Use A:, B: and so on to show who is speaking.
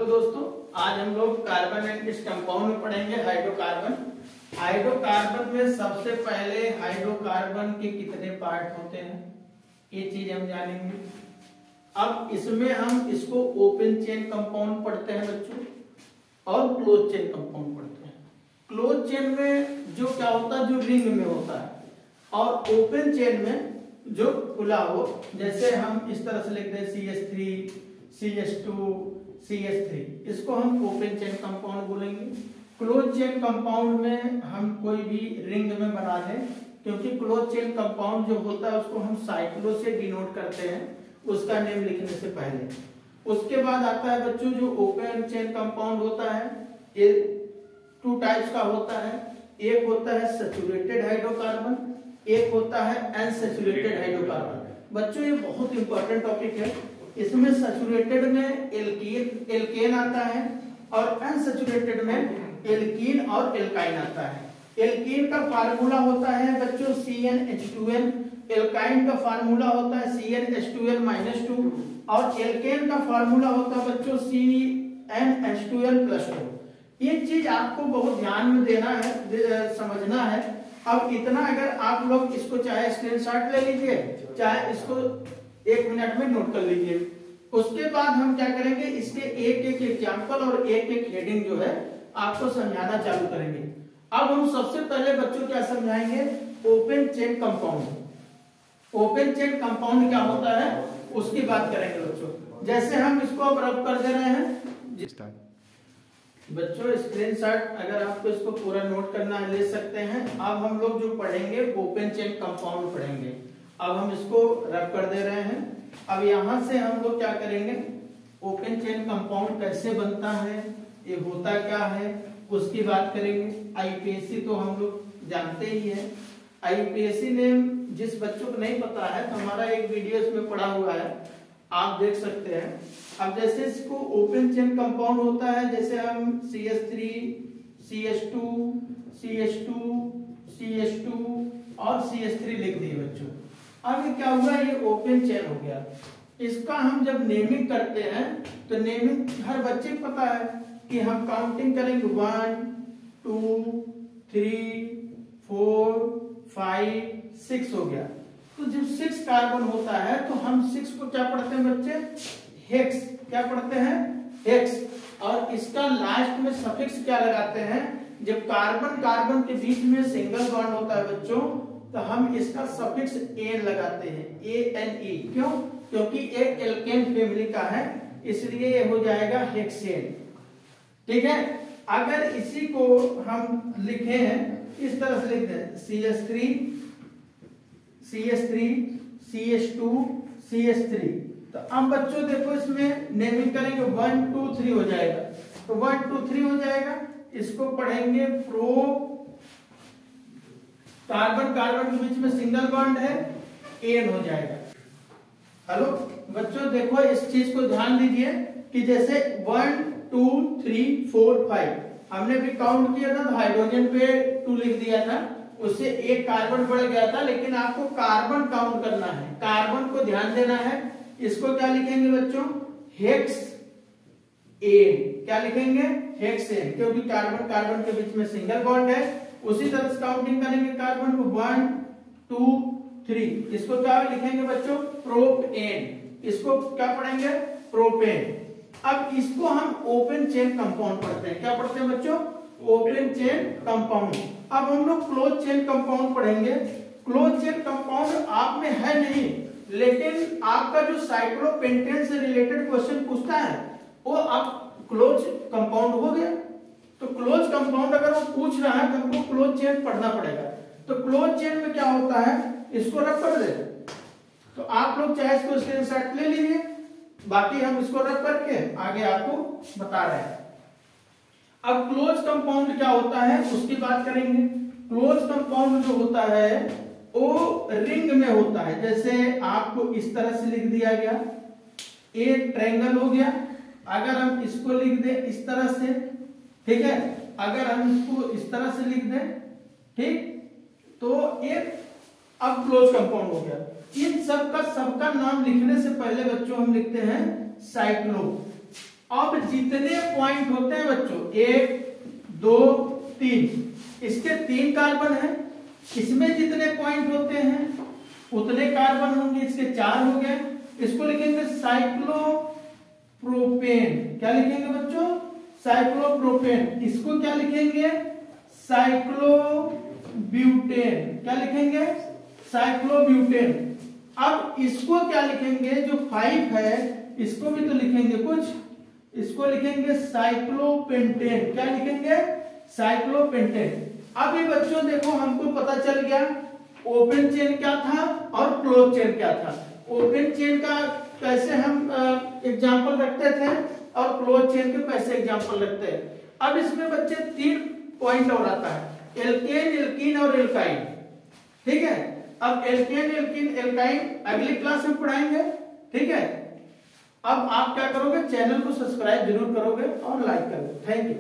A: Hello दोस्तों, आज हम लोग कार्बन एंड इस कंपाउंड में पढ़ेंगे हाइड्रोकार्बन। हाइड्रोकार्बन में सबसे पहले हाइड्रोकार्बन के कितने पार्ट होते हैं ये चीज हम जानेंगे। अब इसमें हम इसको ओपन चेन कंपाउंड पढ़ते हैं बच्चों और क्लोज चेन कंपाउंड पढ़ते हैं। क्लोज चेन में जो क्या होता है, जो रिंग में होता है, और ओपन चेन में जो खुला हो, जैसे हम इस तरह से लिखते हैं CH3 CH2 CH3, इसको हम ओपन चेन कंपाउंड बोलेंगे। क्लोज चेन कंपाउंड में हम कोई भी रिंग में बना दें, क्योंकि क्लोज चेन कंपाउंड जो होता है उसको हम साइक्लो से डिनोट करते हैं उसका नेम लिखने से पहले। उसके बाद आता है बच्चों जो ओपन चेन कंपाउंड होता है, ये 2 टाइप्स का होता है। एक होता है सैचुरेटेड हाइड्रोकार्बन, एक होता है अनसैचुरेटेड हाइड्रोकार्बन। बच्चों ये बहुत इंपॉर्टेंट टॉपिक है। इसमें सैचुरेटेड में एल्केन आता है और अनसैचुरेटेड में एल्कीन और एल्काइन आता है। एल्कीन का फार्मूला होता है बच्चों CnH2n, एल्काइन का फार्मूला होता है CnH2n-2 और एल्केन का फार्मूला होता है बच्चों CnH2n+2। ये चीज आपको बहुत ध्यान में देना है, समझना है। अब इतना अगर आप लोग इसको चाहे स्क्रीनशॉट ले लीजिए, चाहे इसको 1 मिनट में नोट कर लीजिए। उसके बाद हम क्या करेंगे, इसके एक एक एग्जाम्पल और एक एक हेडिंग जो है आपको समझाना चालू करेंगे। अब हम सबसे पहले बच्चों क्या समझाएंगे, open chain compound. Open chain compound क्या होता है उसकी बात करेंगे बच्चों। जैसे हम इसको अब रब कर दे रहे हैं बच्चों, स्क्रीनशॉट अगर आपको इसको पूरा नोट करना है ले सकते हैं। अब हम लोग जो पढ़ेंगे ओपन चेन कंपाउंड पढ़ेंगे। अब हम इसको रब कर दे रहे हैं। अब यहां से हम लोग क्या करेंगे, ओपन चेन कंपाउंड कैसे बनता है, ये होता क्या है, उसकी बात करेंगे। IUPAC तो हम लोग जानते ही है। IUPAC नेम जिस बच्चों को नहीं पता है तो हमारा एक वीडियो इसमें पड़ा हुआ है, आप देख सकते हैं। अब जैसे इसको ओपन चेन कंपाउंड होता है, जैसे हम CH3 CH2 CH2 CH2 और CH3 लिख दिए बच्चों। अब ये क्या हुआ, ये ओपन चेन हो गया। इसका हम जब नेमिंग करते हैं तो नेमिंग हर बच्चे को पता है कि हम काउंटिंग करेंगे 1 2 3 4 5 6 हो गया। तो जब 6 कार्बन होता है तो हम 6 को क्या पढ़ते हैं बच्चे, हेक्स। क्या पढ़ते हैं, हेक्स। और इसका लास्ट में सफिक्स क्या लगाते हैं, जब कार्बन कार्बन के बीच में सिंगल बॉन्ड होता है बच्चों तो हम इसका सफिक्स एन लगाते हैं, ANE। क्यों, क्योंकि एक एल्केन फैमिली का है, इसलिए ये हो जाएगा हेक्सेन। ठीक है। अगर इसी को हम लिखे हैं इस तरह से लिखते हैं CH3 CH3 CH2 CH3, तो अब बच्चों देखो इसमें नेमिंग करेंगे 1 2 3 हो जाएगा। तो 1 2 3 हो जाएगा। इसको पढ़ेंगे प्रो, कार्बन कार्बन के बीच में सिंगल बॉन्ड है, एन हो जाएगा। हेलो बच्चों देखो इस चीज को ध्यान दीजिए कि जैसे 1 2 3 4 5 हमने भी काउंट किया था तो हाइड्रोजन पे 2 लिख दिया था, उससे एक कार्बन बढ़ गया था। लेकिन आपको कार्बन काउंट करना है, कार्बन को ध्यान देना है। इसको क्या लिखेंगे बच्चों, हेक्स एन। क्या लिखेंगे, हेक्स एन, क्योंकि कार्बन कार्बन के बीच में सिंगल बॉन्ड है। उसी तरह से काउंटिंग करेंगे कार्बन को 1 2 3। इसको क्या लिखेंगे बच्चों, प्रोपेन। इसको क्या पढ़ेंगे, प्रोपेन। अब इसको हम ओपन चेन कंपाउंड पढ़ते हैं। क्या पढ़ते हैं बच्चों, ओपन चेन कंपाउंड। अब हम लोग क्लोज चेन कंपाउंड पढ़ेंगे। क्लोज चेन कंपाउंड आप में है नहीं, लेकिन आपका जो साइक्लोपेंटेन से रिलेटेड क्वेश्चन पूछता है वो आप क्लोज कंपाउंड हो गया। तो क्लोज कंपाउंड अगर वो पूछ रहा है तो हमको क्लोज चेन पढ़ना पड़ेगा। तो क्लोज चेन में क्या होता है, इसको रब कर दे। तो आप लोग चाहे इसको स्क्रीनशॉट ले लीजिए, बाकी हम इसको रब करके आगे आपको बता रहे हैं। अब क्लोज कंपाउंड क्या होता है उसकी बात करेंगे। क्लोज कंपाउंड जो होता है वो रिंग में होता है। जैसे आपको इस तरह से लिख दिया गया, एक ट्रायंगल हो गया। अगर हम इसको लिख दें इस तरह से, ठीक है, अगर हम इसको इस तरह से लिख दें, ठीक, तो एक अब क्लोज कंपाउंड हो गया। इन सबका नाम लिखने से पहले बच्चों हम लिखते हैं साइक्लो। अब जितने पॉइंट होते हैं बच्चों 1 2 3 इसके 3 कार्बन है, इसमें जितने पॉइंट होते हैं उतने कार्बन होंगे, इसके 4 हो गए। इसको लिखेंगे साइक्लोप्रोपेन। क्या लिखेंगे बच्चों? साइक्लोप्रोपेन। इसको क्या लिखेंगे? साइक्लोब्यूटेन। क्या लिखेंगे? साइक्लोब्यूटेन। अब इसको क्या लिखेंगे? जो 5 है इसको भी तो लिखेंगे कुछ, इसको लिखेंगे साइक्लोपेंटेन। क्या लिखेंगे? साइक्लोपेंटेन। अब ये बच्चों देखो हमको पता चल गया ओपन चेन क्या था और क्लोज चेन क्या था। ओपन चेन का कैसे हम एग्जांपल रखते थे और क्लोज चेन के कैसे एग्जांपल रखते हैं। अब इसमें बच्चे 3 पॉइंट और आता है, एल्केन, एल्कीन और एल्काइन। ठीक है, अब एल्केन, एल्कीन, एल्काइन अगली क्लास में पढ़ाएंगे। ठीक है, अब आप क्या करोगे? चैनल को सब्सक्राइब जरूर करोगे और लाइक करोगे। Thank you.